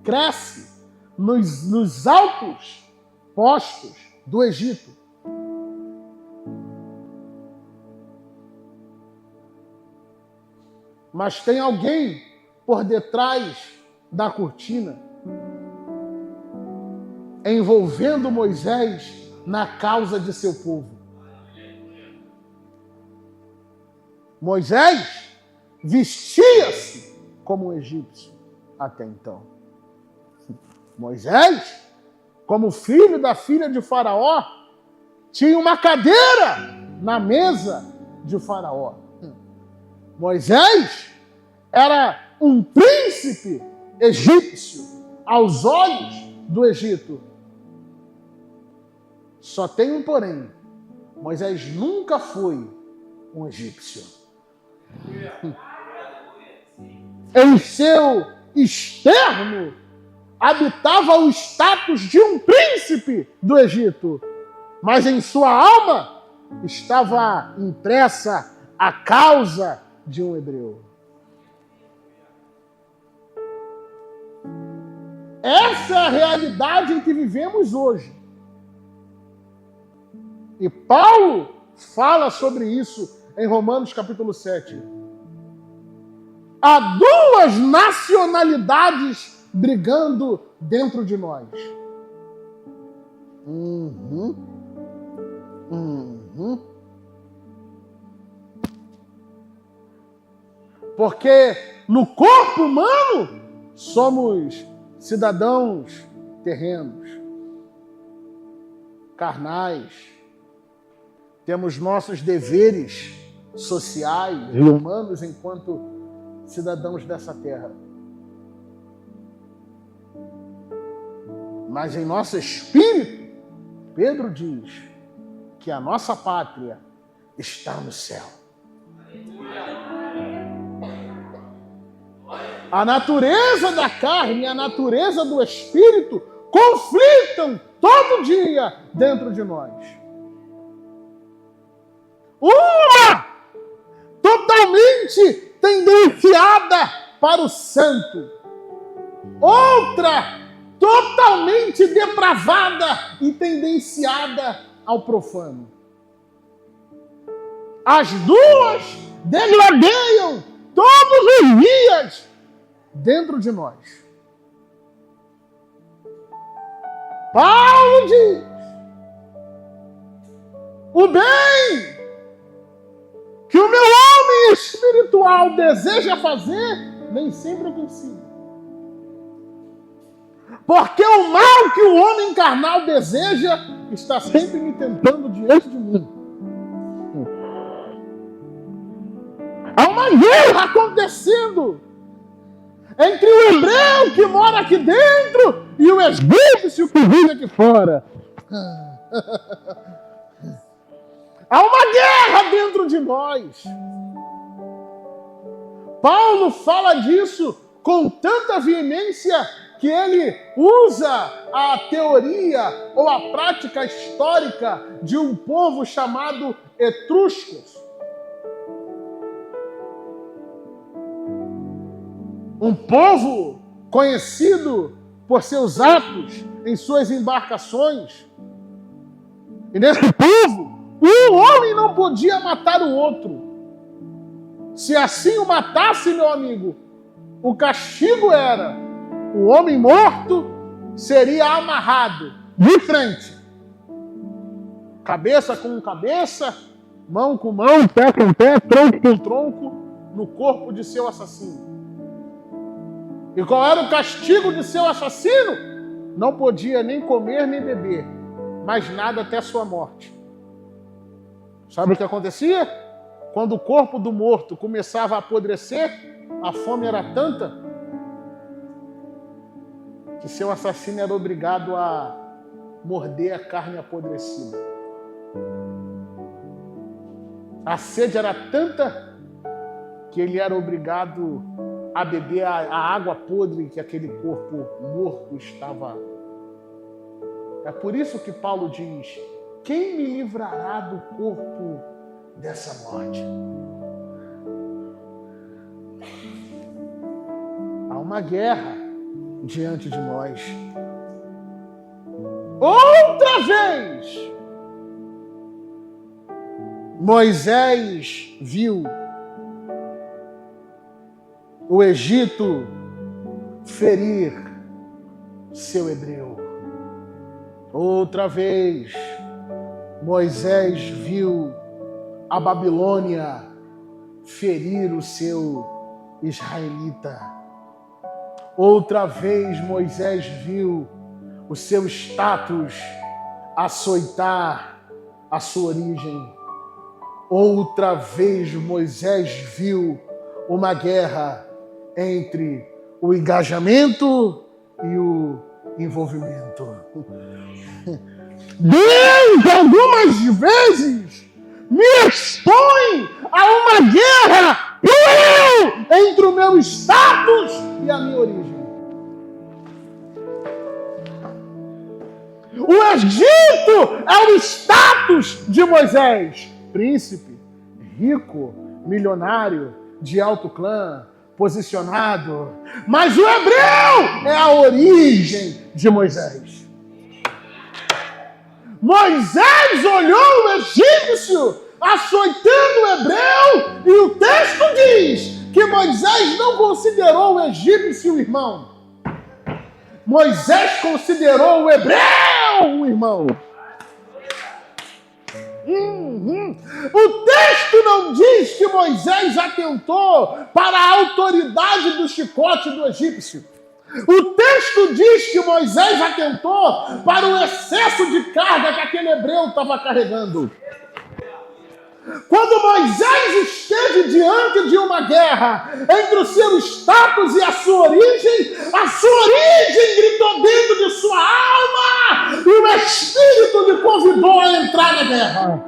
cresce nos altos postos do Egito. Mas tem alguém por detrás da cortina, envolvendo Moisés na causa de seu povo. Moisés vestia-se como um egípcio até então. Moisés, como filho da filha de Faraó, tinha uma cadeira na mesa de Faraó. Moisés era um príncipe egípcio aos olhos do Egito. Só tem um porém. Moisés nunca foi um egípcio. Em seu externo habitava o status de um príncipe do Egito, mas em sua alma estava impressa a causa de um hebreu. Essa é a realidade em que vivemos hoje. E Paulo fala sobre isso em Romanos capítulo 7. Há duas nacionalidades brigando dentro de nós. Porque no corpo humano somos cidadãos terrenos, carnais, temos nossos deveres sociais e humanos enquanto cidadãos dessa terra. Mas em nosso espírito, Pedro diz que a nossa pátria está no céu. A natureza da carne e a natureza do espírito conflitam todo dia dentro de nós. Uma totalmente tendenciada para o santo. Outra totalmente depravada e tendenciada ao profano. As duas degradeiam todos os dias dentro de nós. Paulo diz: o bem que o meu homem espiritual deseja fazer, nem sempre eu consigo. Porque o mal que o homem carnal deseja está sempre me tentando diante de mim. Há uma guerra acontecendo entre o hebreu que mora aqui dentro e o egípcio que vive aqui fora. Há uma guerra dentro de nós. Paulo fala disso com tanta veemência que ele usa a teoria ou a prática histórica de um povo chamado etruscos. Um povo conhecido por seus atos em suas embarcações. E nesse povo, um homem não podia matar o outro. Se assim o matasse, meu amigo, o castigo era: o homem morto seria amarrado de frente. Cabeça com cabeça, mão com mão, pé com pé, tronco com tronco, no corpo de seu assassino. E qual era o castigo de seu assassino? Não podia nem comer nem beber, mas nada até sua morte. Sabe o que acontecia? Quando o corpo do morto começava a apodrecer, a fome era tanta que seu assassino era obrigado a morder a carne apodrecida. A sede era tanta que ele era obrigado a beber a água podre que aquele corpo morto estava. É por isso que Paulo diz: quem me livrará do corpo dessa morte? Há uma guerra diante de nós. Outra vez, Moisés viu o Egito ferir seu hebreu. Outra vez, Moisés viu a Babilônia ferir o seu israelita. Outra vez, Moisés viu o seu status açoitar a sua origem. Outra vez, Moisés viu uma guerra entre o engajamento e o envolvimento. Deus, algumas vezes, me expõe a uma guerra cruel entre o meu status e a minha origem. O Egito é o status de Moisés: príncipe, rico, milionário, de alto clã, posicionado. Mas o hebreu é a origem de Moisés. Moisés olhou o egípcio açoitando o hebreu e o texto diz que Moisés não considerou o egípcio irmão. Moisés considerou o hebreu, irmão. O texto não diz que Moisés atentou para a autoridade do chicote do egípcio. O texto diz que Moisés atentou para o excesso de carga que aquele hebreu estava carregando. Quando Moisés esteve diante de uma guerra entre o seu status e a sua origem gritou dentro de sua alma e o Espírito lhe convidou a entrar na guerra.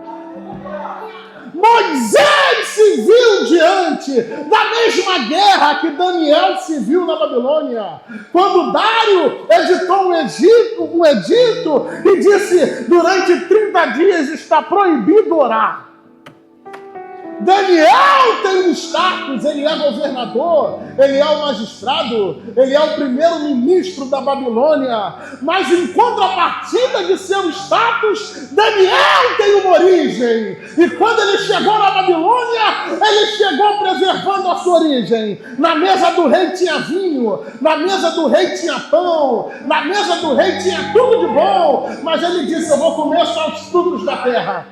Moisés se viu diante da mesma guerra que Daniel se viu na Babilônia. Quando Dário editou um edito e disse: durante 30 dias está proibido orar. Daniel tem um status, ele é governador, ele é o magistrado, ele é o primeiro-ministro da Babilônia, mas em contrapartida de seu status, Daniel tem uma origem, e quando ele chegou na Babilônia, ele chegou preservando a sua origem. Na mesa do rei tinha vinho, na mesa do rei tinha pão, na mesa do rei tinha tudo de bom, mas ele disse: eu vou comer só os frutos da terra.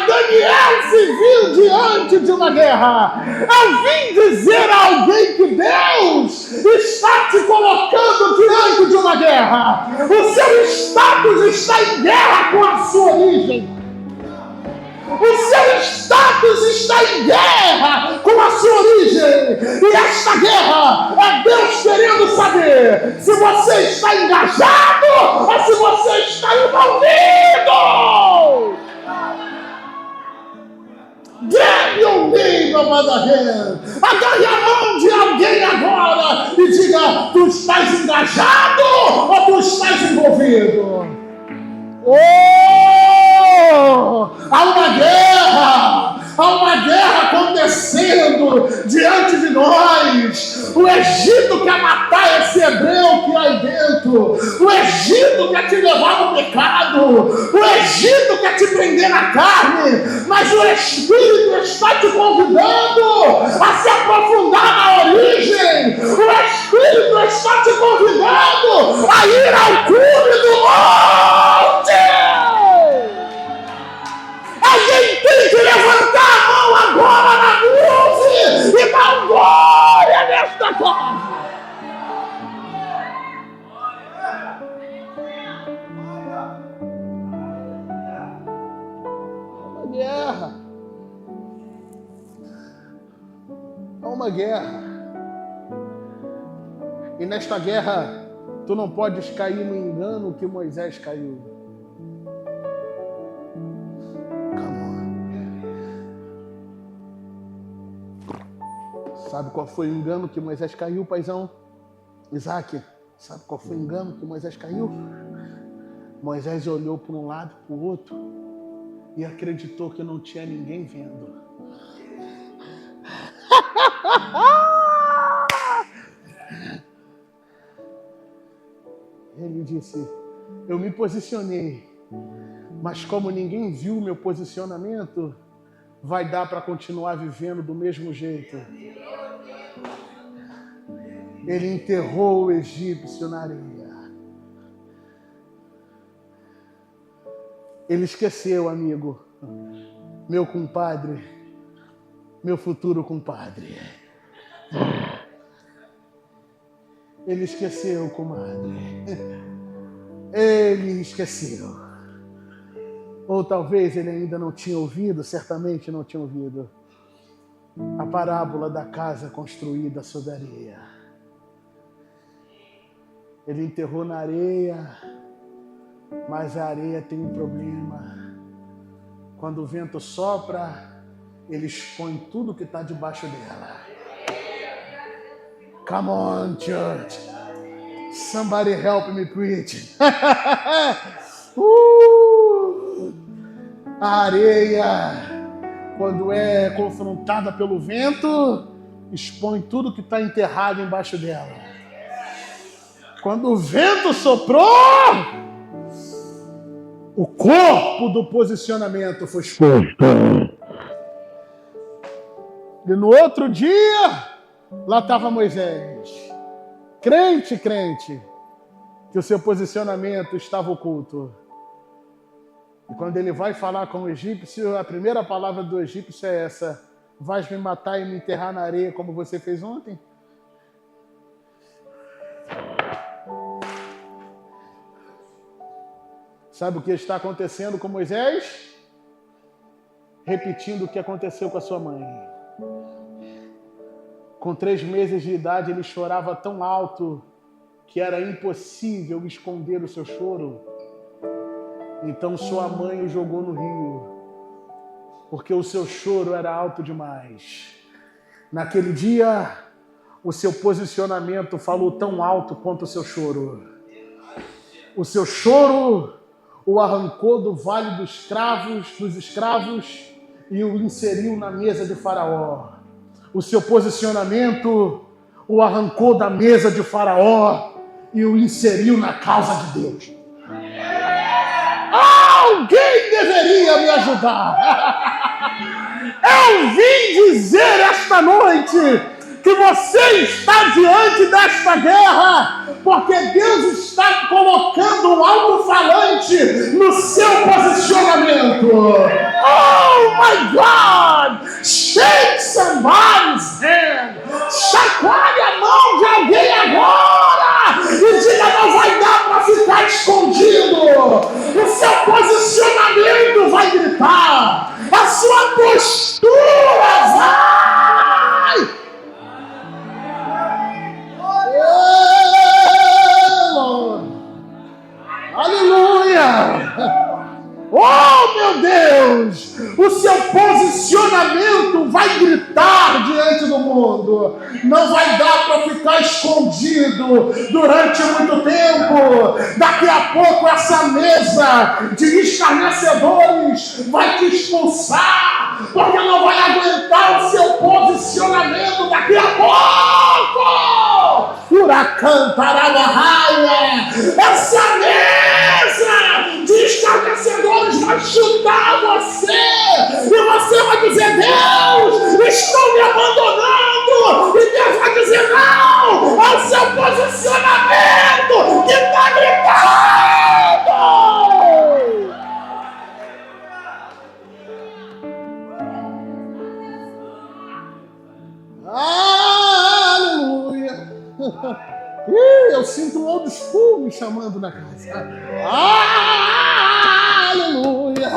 Daniel se viu diante de uma guerra. Eu vim dizer a alguém que Deus está te colocando diante de uma guerra. O seu status está em guerra com a sua origem. O seu status está em guerra com a sua origem. E esta guerra é Deus querendo saber se você está engajado ou se você está envolvido. Grab your neighbor by the hand. Agarre a mão de alguém agora e diga: tu estás engajado ou tu estás envolvido? Há uma guerra acontecendo diante de nós. O Egito quer matar esse hebreu que há aí dentro. O Egito quer te levar no pecado. O Egito quer te prender na carne. Mas o Espírito está te convidando a se aprofundar na origem. O Espírito está te convidando a ir ao cume do monte. Alguém tem que levantar a mão agora na luz e dar glória nesta casa. Há uma guerra. E nesta guerra, tu não podes cair no engano que Moisés caiu. Sabe qual foi o engano que Moisés caiu, paizão? Isaac, sabe qual foi o engano que Moisés caiu? Moisés olhou para um lado, para o outro e acreditou que não tinha ninguém vendo. Ele disse: eu me posicionei, mas como ninguém viu o meu posicionamento, vai dar para continuar vivendo do mesmo jeito. Ele enterrou o egípcio na areia. Ele esqueceu, amigo, meu compadre, meu futuro compadre. Ele esqueceu, comadre. Ele esqueceu. Ou talvez ele ainda não tinha ouvido, certamente não tinha ouvido, a parábola da casa construída sobre areia. Ele enterrou na areia, mas a areia tem um problema. Quando o vento sopra, ele expõe tudo que está debaixo dela. Come on, church. Somebody help me preach. A areia, quando é confrontada pelo vento, expõe tudo que está enterrado embaixo dela. Quando o vento soprou, o corpo do posicionamento foi exposto. E no outro dia, lá estava Moisés. crente, que o seu posicionamento estava oculto. E quando ele vai falar com o egípcio, a primeira palavra do egípcio é essa: vais me matar e me enterrar na areia como você fez ontem? Sabe o que está acontecendo com Moisés? Repetindo o que aconteceu com a sua mãe. Com 3 meses de idade, ele chorava tão alto que era impossível esconder o seu choro. Então sua mãe o jogou no rio, porque o seu choro era alto demais. Naquele dia, o seu posicionamento falou tão alto quanto o seu choro. O seu choro o arrancou do vale dos escravos e o inseriu na mesa de Faraó. O seu posicionamento o arrancou da mesa de Faraó e o inseriu na causa de Deus. Alguém deveria me ajudar. Eu vim dizer esta noite que você está diante desta guerra porque Deus está colocando um alto-falante no seu posicionamento. Oh my God! Shake somebody's hand! Chacoalhe a mão de alguém agora! E diga, não vai dar para ficar escondido! O seu posicionamento vai gritar! A sua postura vai! Aleluia! Oh, meu Deus! O seu posicionamento vai gritar diante do mundo. Não vai dar para ficar escondido durante muito tempo. Daqui a pouco essa mesa de escarnecedores vai te expulsar, porque não vai aguentar o seu posicionamento daqui a pouco. Furacão, Tarabahaya! Essa mesa de escarnecedores vai chutar você e você vai dizer, Deus, estão me abandonando, e Deus vai dizer, não, é o seu posicionamento que está gritando. Aleluia. Eu sinto um old school me chamando na casa. Aleluia!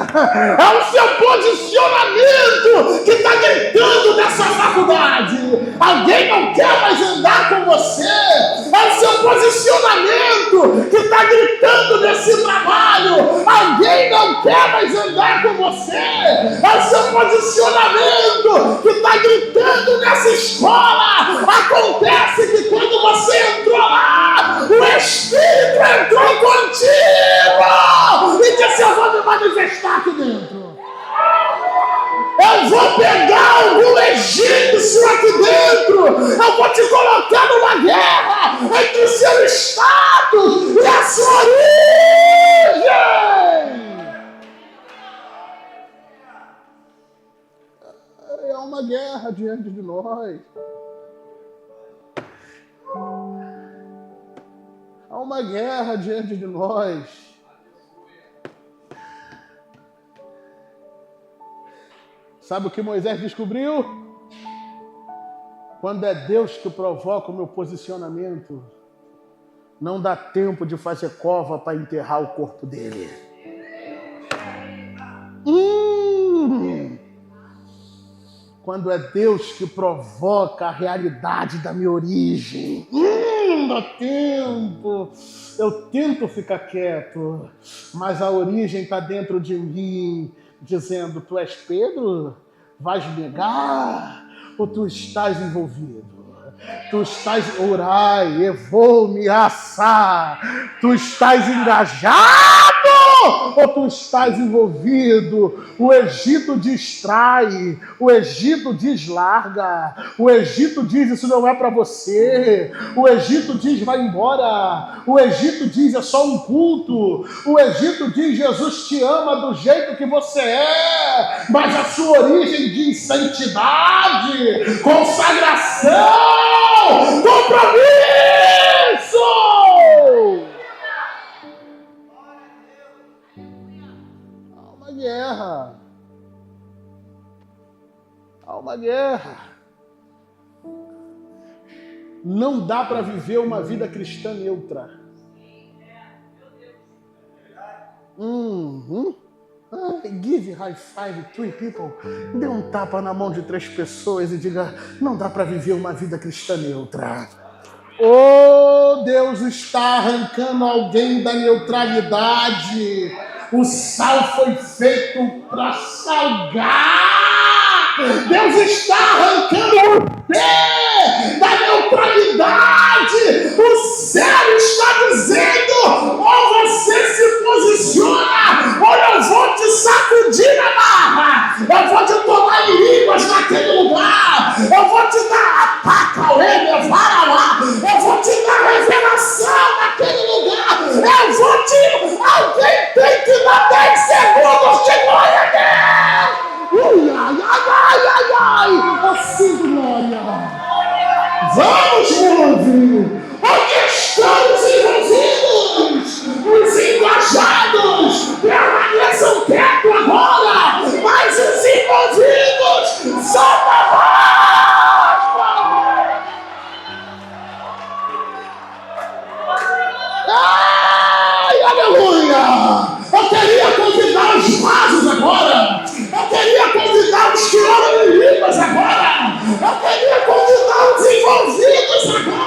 É o seu posicionamento que está gritando nessa faculdade. Alguém não quer mais andar com você. É o seu posicionamento que está gritando nesse trabalho. Alguém não quer mais andar com você. É o seu posicionamento que está gritando nessa escola. Acontece que quando você entrou lá, o Espírito entrou contigo e disse, eu vou me manifestar aqui dentro. Eu vou pegar algum egípcio aqui dentro. Eu vou te colocar numa guerra entre o seu estado e a sua origem. É uma guerra diante de nós. Há uma guerra diante de nós. Sabe o que Moisés descobriu? Quando é Deus que provoca o meu posicionamento, não dá tempo de fazer cova para enterrar o corpo dele. Quando é Deus que provoca a realidade da minha origem, dá tempo. Eu tento ficar quieto, mas a origem está dentro de mim, dizendo, tu és Pedro? Vais negar? Ou tu estás envolvido? Tu estás orai, eu vou me assar. Tu estás engajado ou tu estás envolvido? O Egito distrai, o Egito diz larga, o Egito diz isso não é para você, o Egito diz vai embora, o Egito diz é só um culto, o Egito diz Jesus te ama do jeito que você é, mas a sua origem diz santidade, consagração, compromisso. uma guerra. Não dá para viver uma vida cristã neutra. Give high five 3 people. Dê um tapa na mão de 3 pessoas e diga: não dá para viver uma vida cristã neutra. Oh, Deus está arrancando alguém da neutralidade. O sal foi feito para salgar. Deus está arrancando você da neutralidade. O céu está dizendo: ou você se posiciona, ou eu vou te sacudir na barra. Eu vou te tomar em línguas naquele lugar. Eu vou te dar a paca, o vara lá. Eu vou te dar revelação naquele lugar. Eu vou te... Alguém tem que dar 10 segundos de glória a Deus. Ai. Assim, glória. Vamos, povo. Onde estão os envolvidos? Os engajados permaneçam quietos agora. Mas os envolvidos soltam a Ai, aleluia! Eu queria convidar os vasos agora. Eu queria convidar os que oram em línguas agora. Eu queria convidar os envolvidos agora.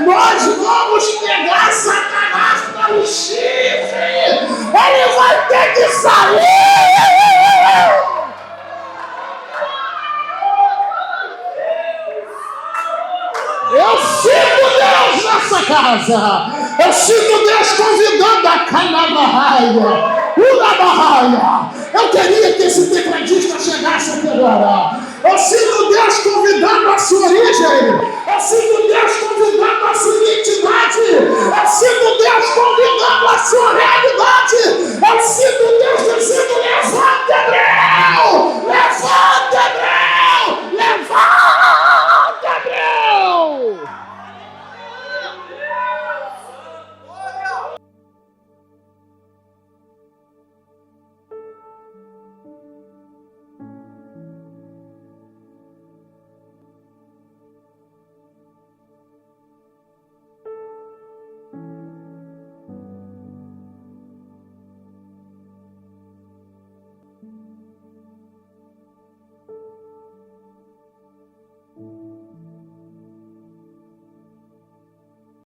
Nós vamos pegar Satanás pelo chifre. Ele vai ter que sair. Eu sinto Deus nessa casa. Eu sinto Deus convidando a Canabarraia, Urabarraia. Eu queria que esse tecladista chegasse aqui agora. Eu sinto Deus convidando a sua origem. Eu sinto Deus convidando a sua identidade.